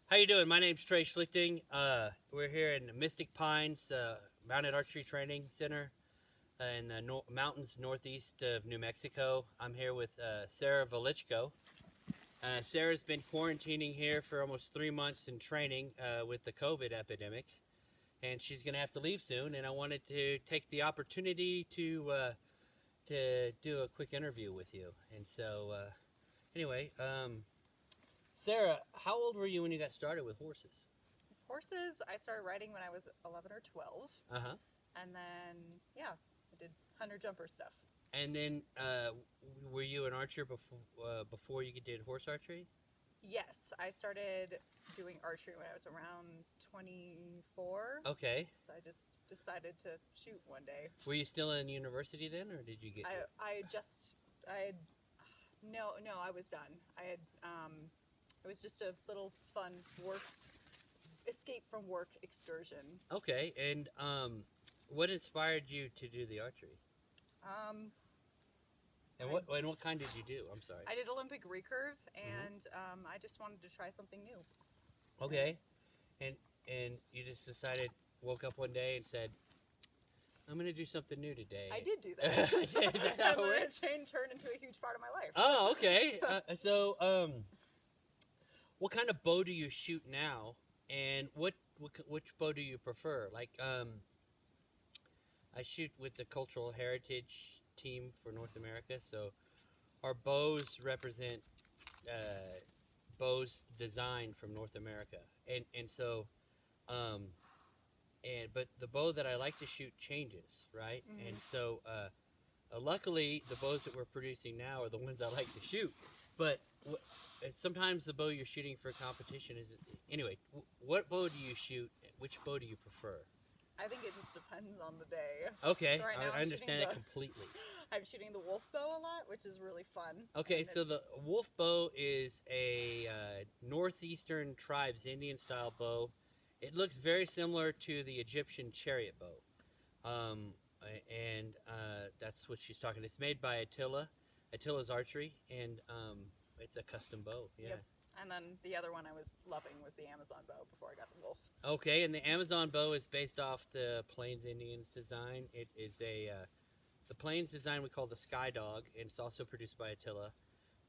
How you doing? My name's Trey Schlichting. We're here in Mystic Pines Mounted Archery Training Center in the mountains northeast of New Mexico. I'm here with Sarah Velichko. Sarah's been quarantining here for almost 3 months in training with the COVID epidemic, and she's going to have to leave soon. And I wanted to take the opportunity to do a quick interview with you. And so, anyway. Sarah, how old were you when you got started with horses? Horses, I started riding when I was 11 or 12. Uh-huh. And then, yeah, I did hunter jumper stuff. And then, were you an archer before you did horse archery? Yes, I started doing archery when I was around 24. Okay. So I just decided to shoot one day. Were you still in university then, or did you get? No, I was done. It was just a little fun escape from work excursion. Okay, and what inspired you to do the archery? And what kind did you do? I'm sorry. I did Olympic recurve, and I just wanted to try something new. Okay, and you just decided, woke up one day and said, I'm going to do something new today. I did do that. Is that how it works? Chain turned into a huge part of my life. Oh, okay. So, what kind of bow do you shoot now, and which bow do you prefer? Like, I shoot with the Cultural Heritage team for North America, so our bows represent bows designed from North America, and so, but the bow that I like to shoot changes, right? Mm-hmm. And so, luckily, the bows that we're producing now are the ones I like to shoot, but. Sometimes the bow you're shooting for competition is... Anyway, what bow do you shoot? Which bow do you prefer? I think it just depends on the day. Okay, so right now I understand it completely. I'm shooting the wolf bow a lot, which is really fun. Okay, so the wolf bow is a northeastern tribes Indian-style bow. It looks very similar to the Egyptian chariot bow. And that's what she's talking. It's made by Attila's Archery, and... it's a custom bow, yeah. Yep. And then the other one I was loving was the Amazon bow before I got the wolf. Okay, and the Amazon bow is based off the Plains Indians design. It is the Plains design we call the Sky Dog, and it's also produced by Attila.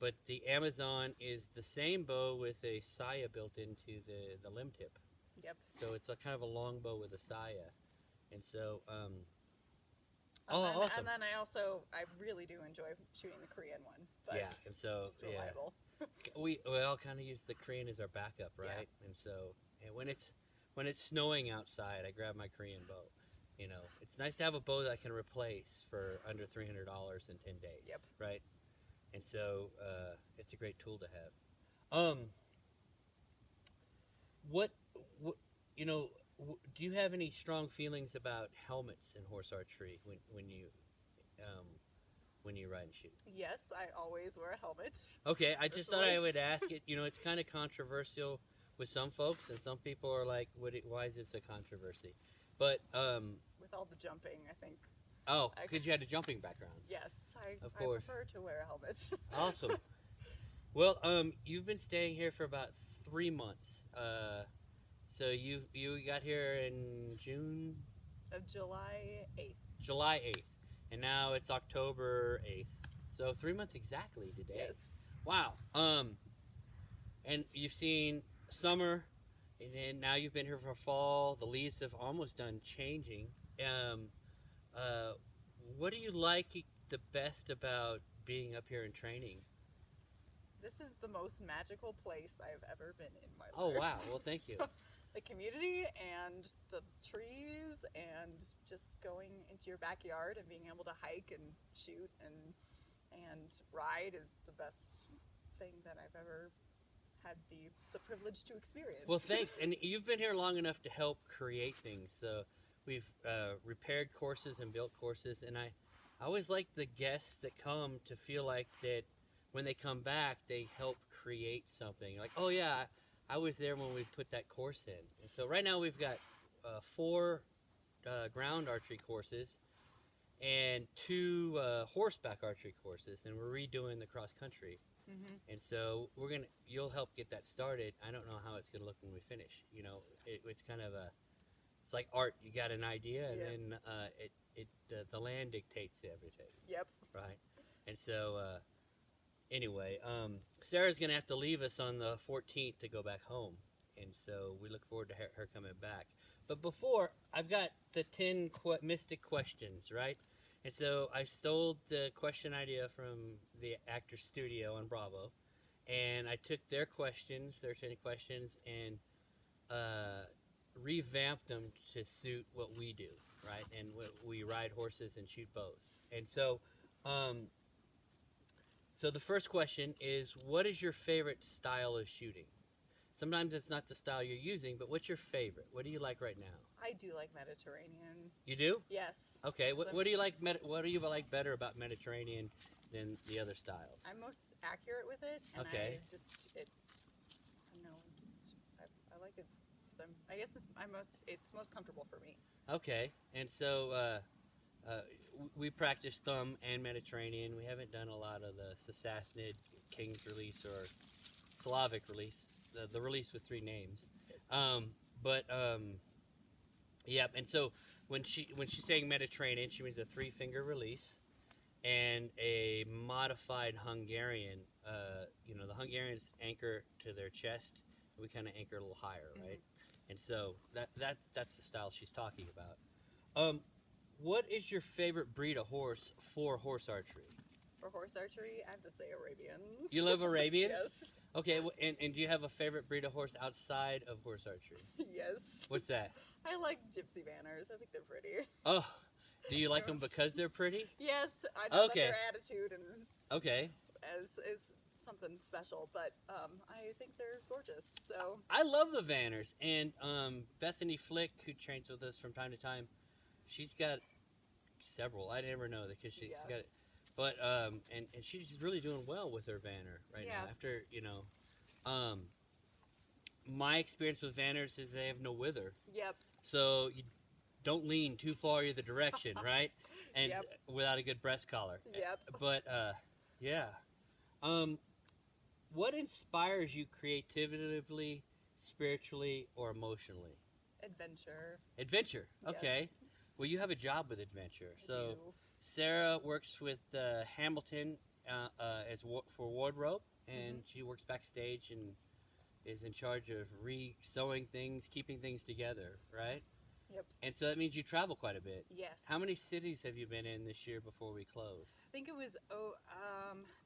But the Amazon is the same bow with a saya built into the limb tip. Yep. So it's a kind of a long bow with a saya. And so, awesome. And then I really do enjoy shooting the Korean one. But yeah, and so, just reliable. we all kind of use the Korean as our backup, right? Yeah. And so, and when it's snowing outside, I grab my Korean bow. You know, it's nice to have a bow that I can replace for under $300 in 10 days. Yep. Right? And so, it's a great tool to have. Do you have any strong feelings about helmets in horse archery when you ride and shoot? Yes, I always wear a helmet. Okay, I just thought I would ask it. You know, it's kind of controversial with some folks, and some people are like, why is this a controversy? But with all the jumping, I think. Oh, because you had a jumping background. Yes, I prefer to wear a helmet. Awesome. Well, you've been staying here for about 3 months. So you got here in June? July 8th. July 8th. And now it's October 8th. So 3 months exactly today. Yes. Wow. And you've seen summer, and then now you've been here for fall. The leaves have almost done changing. What do you like the best about being up here and training? This is the most magical place I've ever been in my life. Oh, wow. Well, thank you. The community and the trees and just going into your backyard and being able to hike and shoot and ride is the best thing that I've ever had the privilege to experience. Well, thanks. And you've been here long enough to help create things. So we've repaired courses and built courses, and I always like the guests that come to feel like that when they come back, they help create something. Like, oh yeah, I was there when we put that course in. And so right now we've got 4 ground archery courses and 2 horseback archery courses, and we're redoing the cross country. And so you'll help get that started. I don't know how it's gonna look when we finish. You know, it's kind of it's like art. You got an idea, and then the land dictates everything. Yep. Right. And so anyway, Sarah's gonna have to leave us on the 14th to go back home, and so we look forward to her coming back. But before, I've got the 10 mystic questions, right? And so I stole the question idea from the Actors Studio on Bravo, and I took their 10 questions, and revamped them to suit what we do, right? And we ride horses and shoot bows. And so, so the first question is, what is your favorite style of shooting? Sometimes it's not the style you're using, but what's your favorite? What do you like right now? I do like Mediterranean. You do? Yes. Okay. What do you like? What do you like better about Mediterranean than the other styles? I'm most accurate with it. And Okay. I like it. So I guess it's most comfortable for me. Okay. And so we practice thumb and Mediterranean. We haven't done a lot of the Sassanid King's release or Slavic release, the release with 3 names. Yep. And so when she's saying Mediterranean, she means a 3-finger release and a modified Hungarian. The Hungarians anchor to their chest. We kind of anchor a little higher, right? And so that's the style she's talking about. What is your favorite breed of horse for horse archery? For horse archery, I have to say Arabians. You love Arabians? Yes. Okay, and do you have a favorite breed of horse outside of horse archery? Yes. What's that? I like gypsy banners. I think they're pretty. Oh, do you like them because they're pretty? Yes, I know that Okay. their attitude and Okay. is something special, but I think they're gorgeous. So I love the Vanners, and Bethany Flick, who trains with us from time to time, she's got several. I never know that because she's got it. But and she's really doing well with her Vanner right now. After my experience with Vanners is they have no wither. Yep. So you don't lean too far either direction, right? And without a good breast collar. Yep. But yeah. What inspires you creatively, spiritually, or emotionally? Adventure. Adventure. Okay. Yes. Well, you have a job with adventure. I So do. Sarah works with Hamilton for wardrobe, and she works backstage and is in charge of re-sewing things, keeping things together, right? Yep. And so that means you travel quite a bit. Yes. How many cities have you been in this year before we close? I think it was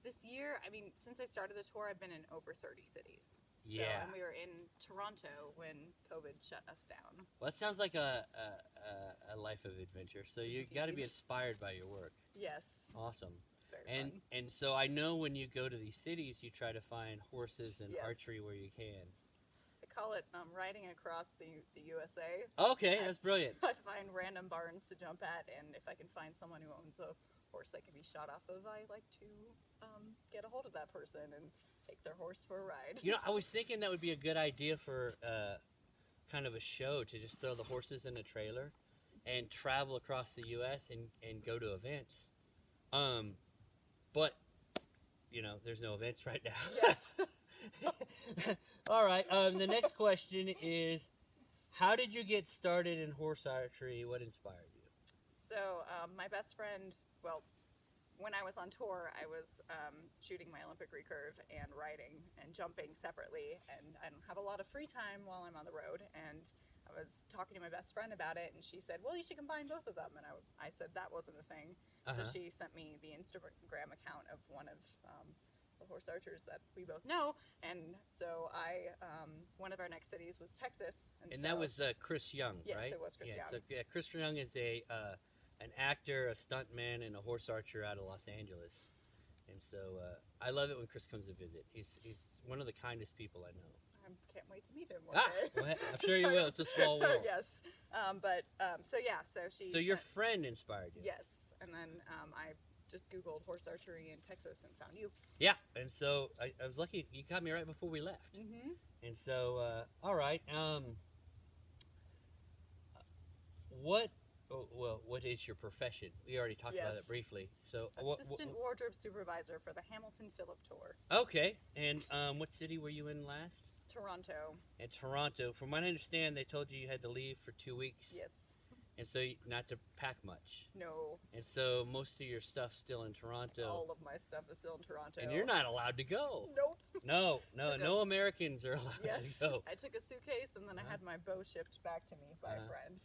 this year. I mean, since I started the tour, I've been in over 30 cities. Yeah. So, and we were in Toronto when COVID shut us down. Well, that sounds like a life of adventure. So you got to be inspired by your work. Yes. Awesome. It's very fun. And so I know when you go to these cities, you try to find horses and Yes. archery where you can. I call it riding across the USA. Okay, that's brilliant. I find random barns to jump at, and if I can find someone who owns a horse that can be shot off of, I like to get a hold of that person and take their horse for a ride. You know, I was thinking that would be a good idea for kind of a show to just throw the horses in a trailer and travel across the U.S. and go to events. But, there's no events right now. Yes. All right. The next question is, how did you get started in horse archery? What inspired you? So my best friend, when I was on tour, I was shooting my Olympic recurve and riding and jumping separately, and I don't have a lot of free time while I'm on the road. And I was talking to my best friend about it, and she said, "Well, you should combine both of them." And I said that wasn't a thing. So she sent me the Instagram account of one of the horse archers that we both know, and so one of our next cities was Texas, And so, that was Chris Young, yes, right? it was Chris Young. So Chris Young is an actor, a stuntman, and a horse archer out of Los Angeles. And so I love it when Chris comes to visit. He's one of the kindest people I know. I can't wait to meet him one day. Well, I'm sure you will. It's a small world. Yes, so she. So your friend inspired you. Yes, and then I just Googled horse archery in Texas and found you. Yeah, and so I was lucky. You got me right before we left. Mm-hmm. And so, all right. well, what is your profession? We already talked about it Yes. briefly. So, Assistant wardrobe supervisor for the Hamilton Phillip Tour, okay. And what city were you in last? Toronto. In Toronto. From what I understand, they told you had to leave for 2 weeks. Yes. And so not to pack much. No. And so most of your stuff's still in Toronto. All of my stuff is still in Toronto. And you're not allowed to go. Nope. No Americans are allowed Yes. to go. I took a suitcase and then I had my bow shipped back to me by a friend.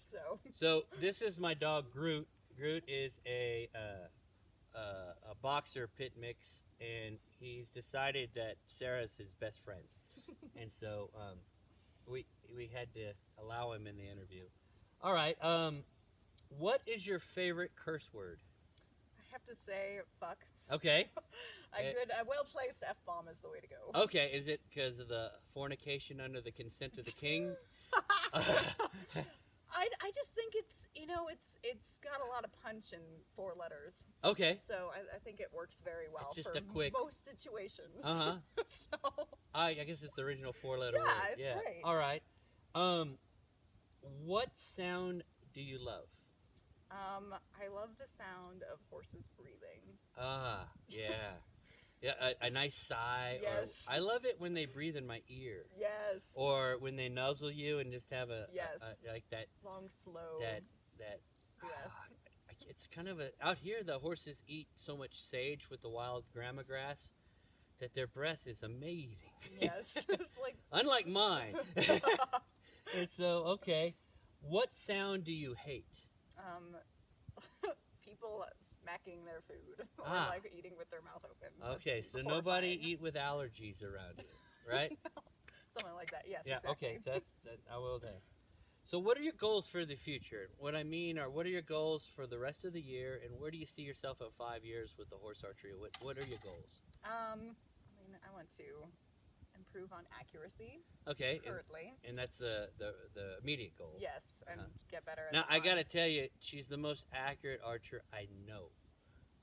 So this is my dog Groot. Groot is a boxer pit mix, and he's decided that Sarah's his best friend, and so we had to allow him in the interview. All right. What is your favorite curse word? I have to say, fuck. Okay. A well-placed F-bomb is the way to go. Okay. Is it because of the fornication under the consent of the king? I just think it's got a lot of punch in 4 letters. Okay. So I think it works very well It's just for a quick- most situations. Uh-huh. So I guess it's the original 4-letter word. it's great. All right. What sound do you love? I love the sound of horses breathing. Ah, yeah. Yeah, a nice sigh. Yes. Or, I love it when they breathe in my ear. Yes. Or when they nuzzle you and just have Yes. like that Long, slow. that it's kind of out here the horses eat so much sage with the wild grama grass that their breath is amazing. Yes. It's like Unlike mine. And so, okay, what sound do you hate? people smacking their food or like eating with their mouth open. Okay, That's so horrifying. nobody eat with allergies around you, right? Something like that. Yes. Yeah. Exactly. Okay. So that. I will then. So, what are your goals for the future? What I mean are, what are your goals for the rest of the year, and where do you see yourself in 5 years with the horse archery? What are your goals? I want to improve on accuracy. Okay. Currently. And that's the immediate goal. Yes, and get better at Now, the I hunt. gotta tell you, she's the most accurate archer I know.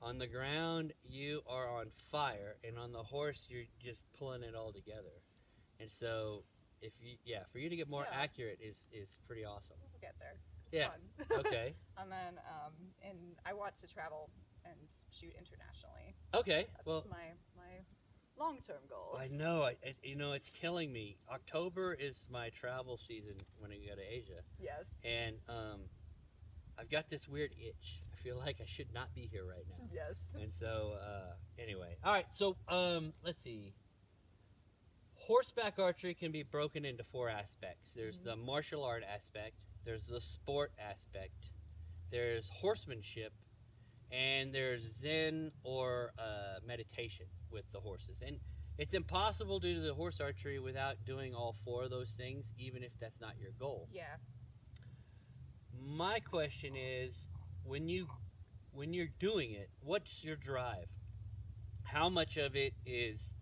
On the ground, you are on fire, and on the horse, you're just pulling it all together. And so, for you to get more accurate is pretty awesome. We'll get there. It's fun. Okay. And then, and I want to travel and shoot internationally. Okay. That's my long-term goal. I know. It's killing me. October is my travel season when I go to Asia. Yes. And I've got this weird itch. I feel like I should not be here right now. Yes. And so, anyway. All right, so let's see. Horseback archery can be broken into 4 aspects. There's the martial art aspect, there's the sport aspect, there's horsemanship, and there's Zen or meditation with the horses. And it's impossible to do the horse archery without doing all 4 of those things, even if that's not your goal. Yeah. My question is, when you're doing it, what's your drive? How much of it is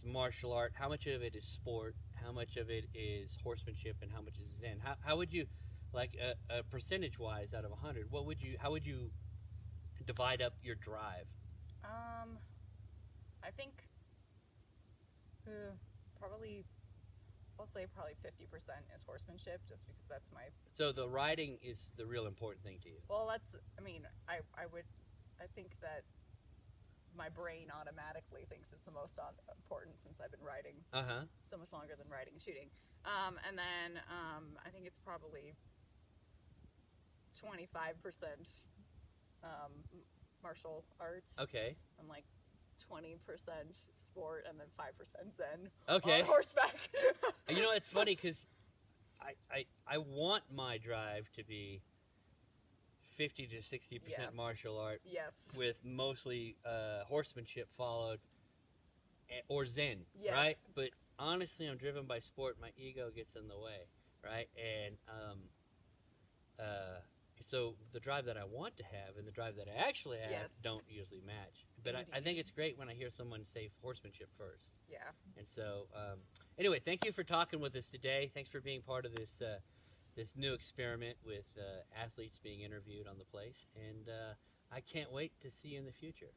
martial art? How much of it is sport? How much of it is horsemanship? And how much is Zen? How would you, like a percentage wise out of 100? How would you divide up your drive? I think I'll say probably 50% is horsemanship, just because that's my. So the riding is the real important thing to you. Well, I think that my brain automatically thinks it's the most important since I've been riding so much longer than riding and shooting. And then I think it's probably 25% martial arts. Okay. And like 20% sport, and then 5% Zen. Okay. On horseback. You know, it's funny because I want my drive to be 50 to 60% martial art. Yes. With mostly horsemanship followed, or Zen, yes. right? But honestly, I'm driven by sport. My ego gets in the way, right? And so the drive that I want to have and the drive that I actually have don't usually match. But I think it's great when I hear someone say horsemanship first. Yeah. And so, anyway, thank you for talking with us today. Thanks for being part of this this new experiment with athletes being interviewed on the place. And I can't wait to see you in the future.